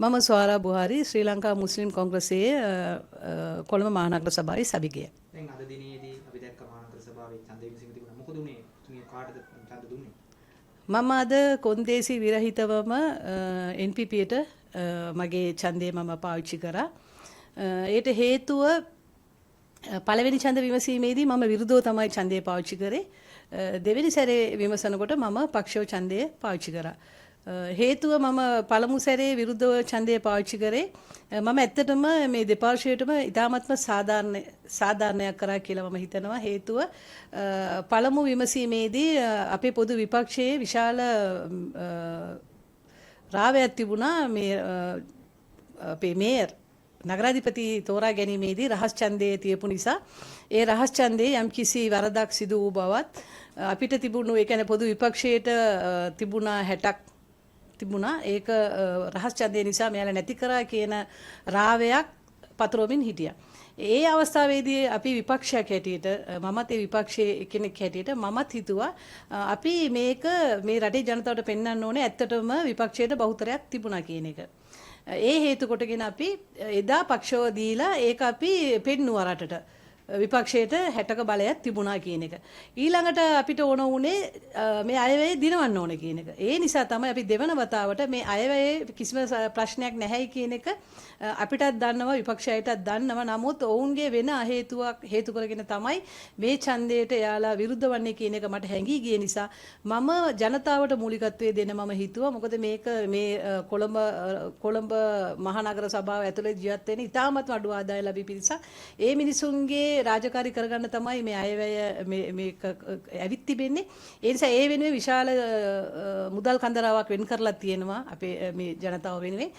මම ස්වාරා බුහාරි ශ්‍රී ලංකා මුස්ලිම් කොංග්‍රසයේ කොළඹ මහනගර සභාවේ සභිකය. දැන් අද දිනේදී අපි දැක්ක මහනගර සභාවේ ඡන්ද විමසීම තිබුණා. මොකද උනේ? තුමිය කාටද ඡන්ද දුන්නේ? මම අද කොන්දේසි විරහිතවම NPPට මගේ ඡන්දය මම පාවිච්චි කරා. ඒට හේතුව පළවෙනි ඡන්ද විමසීමේදී මම විරුද්ධව තමයි ඡන්දය පාවිච්චි කරේ. දෙවෙනි සැරේ විමසනකොට මම පක්ෂව ඡන්දය පාවිච්චි කරා. හේතුව මම පළමු සැරේ විරුද්ධව ඡන්දය පාවිච්චි කරේ මම ඇත්තටම මේ දෙපාර්ශ්වයටම ඉතාමත්ම සාධාරණයක් කරා කියලා මම හිතනවා. හේතුව පළමු විමසීමේදී අපේ පොදු විපක්ෂයේ විශාල රාවයක් තිබුණා මේ අපේ මේයර් නගරාධිපති තෝරා ගැනීමේදී රහස් ඡන්දයේ තියපු නිසා ඒ රහස් ඡන්දයේ යම්කිසි වරදක් සිදු වූ බවත් අපිට තිබුණු ඒ කියන්නේ පොදු විපක්ෂයට තිබුණා 60ක් තිබුණා. ඒක රහස් ඡන්දය නිසා මෙයාලා නැති කරා කියන රාවයක් පතරොමින් හිටියා. ඒ අවස්ථාවේදී අපි විපක්ෂයක් හැටියට මමත් ඒ විපක්ෂයේ කෙනෙක් හැටියට මමත් හිතුවා අපි මේක මේ රටේ ජනතාවට පෙන්වන්න ඕනේ ඇත්තටම විපක්ෂයට බහුතරයක් තිබුණා කියන එක. ඒ හේතු කොටගෙන අපි එදා පක්ෂව දීලා ඒක අපි පෙන්නුවා රටට. විපක්ෂයට 60ක බලයක් තිබුණා කියන එක. ඊළඟට අපිට ඕන වුණේ මේ අයවැය දිනවන්න ඕන කියන එක. ඒ නිසා තමයි අපි දෙවන වතාවට මේ අයවැයේ කිසිම ප්‍රශ්නයක් නැහැයි කියන එක අපිටත් දන්නවා විපක්ෂයටත් දන්නවා. නමුත් ඔවුන්ගේ වෙන හේතු කරගෙන තමයි මේ ඡන්දයට එයාලා විරුද්ධ වන්නේ කියන එක මට හැඟී ගිය නිසා මම ජනතාවට මූලිකත්වයේ දෙන්න මම හිතුවා. මොකද මේක මේ කොළඹ මහනගර සභාව ඇතුළේ ජීවත් වෙන ඉතාමත් අඩු ආදාය ලැබී පිරිසක්. ඒ මිනිසුන්ගේ රාජකාරී කරගන්න තමයි මේ අයවැය මේක ඇවිත් තිබෙන්නේ. ඒ නිසා ඒ වෙනුවෙන් විශාල මුදල් කන්දරාවක් වෙන් කරලා තියෙනවා අපේ මේ ජනතාව වෙනුවෙන්.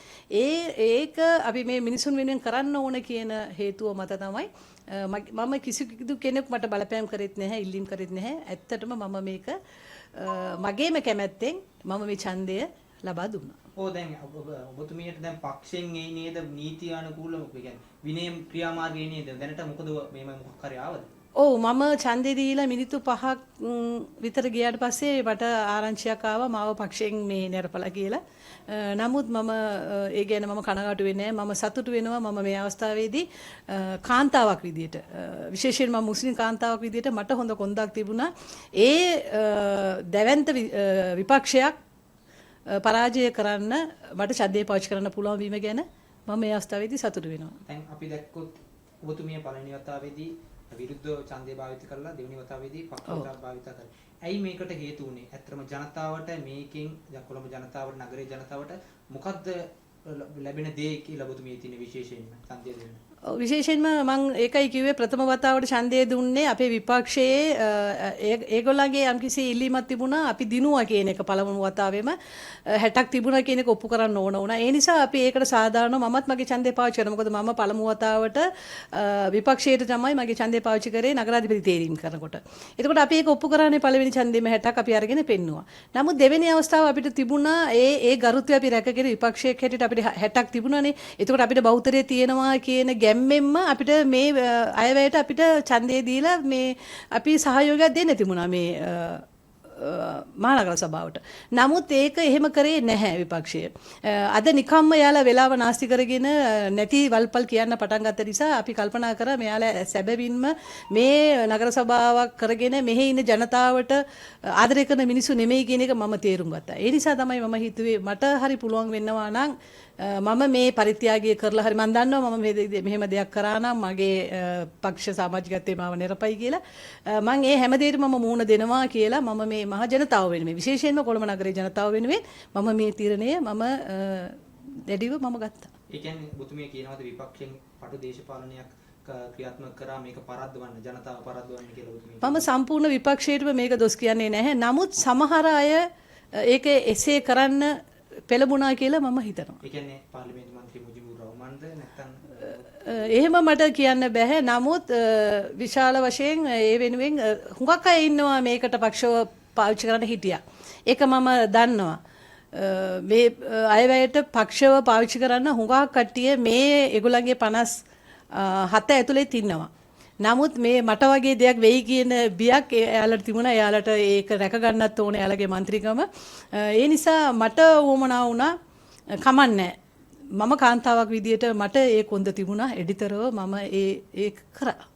ඒක අපි මේ මිනිසුන් වෙනුවෙන් කරන්න ඕන කියන හේතුව මත තමයි මම කිසිදු කෙනෙක් මට බලපෑම් කරෙත් නැහැ, ඉල්ලීම් කරෙත් නැහැ. ඇත්තටම මම මේක මගේම කැමැත්තෙන් මම මේ ඡන්දය ලබා දුන්නා. දැන් ඔබතුමියට දැන් පක්ෂෙන් එයි නේද නීතියානුකූලව කියන්නේ විනය ක්‍රියාමාර්ගයේ නේද දැනට මොකද මොකක් හරි ආවද? ඔව් මම ඡන්දේ දීලා මිනිත්තු 5ක් විතර ගියාට පස්සේ මට ආරංචියක් ආවා මාව පක්ෂයෙන් මේ නරපලා කියලා. නමුත් මම ඒ ගැන මම කනගාටු වෙන්නේ නැහැ. මම සතුටු වෙනවා මම මේ අවස්ථාවේදී කාන්තාවක් විදියට විශේෂයෙන්ම මුස්ලිම් කාන්තාවක් විදියට මට හොඳ කොන්දක් තිබුණා. ඒ දැවැන්ත විපක්ෂයක් පරාජය කරන්න මට ඡන්දය පාවිච්චි කරන්න පුළුවන් වීම ගැන මම මේ අවස්ථාවේදී සතුටු වෙනවා. දැන් අපි දැක්කොත් ඔබතුමිය පළවෙනි වතාවේදී විරුද්ධ ඡන්දය භාවිත කරලා දෙවෙනි වතාවේදී පක්ෂයට භාවිත කරා. ඇයි මේකට හේතු වුනේ? ඇත්තටම ජනතාවට මේකෙන් කොළඹ ජනතාවට නගරේ ජනතාවට මොකද්ද ලැබෙන දේ කියලා ඔබතුමිය තියෙන විශේෂයෙන්ම ඡන්දය දෙන්න? විශේෂයෙන්ම මම ඒකයි කිව්වේ ප්‍රථම වතාවට ඡන්දය දුන්නේ අපේ විපක්ෂයේ ඒගොල්ලන්ගේ යම්කිසි ඉල්ලීමක් තිබුණා අපි දිනුවා කියන එක පළමුව වතාවෙම 60ක් තිබුණා කියන එක ඔප්පු කරන්න ඕන වුණා. ඒ නිසා අපි ඒකට සාධාරණව මමත් මගේ ඡන්දය පාවිච්චි කරා. මොකද මම පළමුව වතාවට විපක්ෂයට තමයි මගේ ඡන්දය පාවිච්චි කරේ නගරාධිපති තේරීම් කරනකොට. එතකොට අපි ඒක ඔප්පු කරානේ පළවෙනි ඡන්දෙම 60ක් අපි අරගෙන පෙන්නුවා. නමුත් දෙවෙනි අවස්ථාව අපිට තිබුණා ඒ ගරුත්වය අපි රැකගෙන විපක්ෂයක් හැටියට අපිට 60ක් තිබුණානේ. එතකොට අපිට බහුතරය තියෙනවා කියන ගැම්මෙන්ම අපිට මේ අයවැයට අපිට ඡන්දය දීලා මේ අපි සහයෝගයක් දෙන්න තිබුණා මේ මහනගර සභාවට. නමුත් ඒක එහෙම කරේ නැහැ විපක්ෂය. අද නිකම්ම යාලා වෙලාව නාස්ති කරගෙන නැති වල්පල් කියන්න පටන් ගත්ත නිසා අපි කල්පනා කරා මෙයාලා සැබවින්ම මේ නගර සභාවක් කරගෙන මෙහි ඉන්න ජනතාවට ආදරය කරන මිනිස්සු නෙමෙයි කියන එක මම තේරුම් ගත්තා. ඒ නිසා තමයි මම හිතුවේ මට හරි පුළුවන් වෙනවා නම් මම මේ පරිත්‍යාගය කරලා හරි මම දන්නවා මම මෙහෙම දෙයක් කරා නම් මගේ පක්ෂ සමාජිකත්වයේ මාව නිරපයි කියලා මම ඒ හැම දෙයකටම මම මූණ දෙනවා කියලා මම මේ මහ ජනතාව වෙනුවෙන් විශේෂයෙන්ම කොළඹ නගරේ ජනතාව වෙනුවෙන් මම මේ තීරණය මම දැඩිව මම ගත්තා. ඒ කියන්නේ ඔබතුමිය කියනවාද විපක්ෂයෙන් පටු දේශපාලනයක් ක්‍රියාත්මක කරා මේක පරද්දවන්න ජනතාව පරද්දවන්න කියලා ඔබතුමිය? මම සම්පූර්ණ විපක්ෂයටම මේක දොස් කියන්නේ නැහැ. නමුත් සමහර අය ඒක එසේ කරන්න පෙළඹුණා කියලා මම හිතනවා. ඒ කියන්නේ පාර්ලිමේන්තු මන්ත්‍රී මුජිබුර් රහ්මාන්ද නැත්නම් එහෙම මට කියන්න බෑ. නමුත් විශාල වශයෙන් ඒ වෙනුවෙන් හුඟක් අය ඉන්නවා මේකට පක්ෂව පාවිච්චි කරන්න හිටියා. ඒක මම දන්නවා. මේ අයවැයට පක්ෂව පාවිච්චි කරන්න හුඟක් කට්ටිය මේ ඒගොල්ලන්ගේ 57 ඇතුලේ ඉන්නවා. නමුත් මේ මට වගේ දෙයක් වෙයි කියන බියක් එයාලට තිබුණා. එයාලට ඒක රැක ගන්නත් ඕනේ එයාලගේ മന്ത്രിකම. ඒ නිසා මට වුමනා වුණා කමන්නේ මම කාන්තාවක් විදියට මට ඒ කොන්ද තිබුණා එඩිතරව මම ඒ කරා.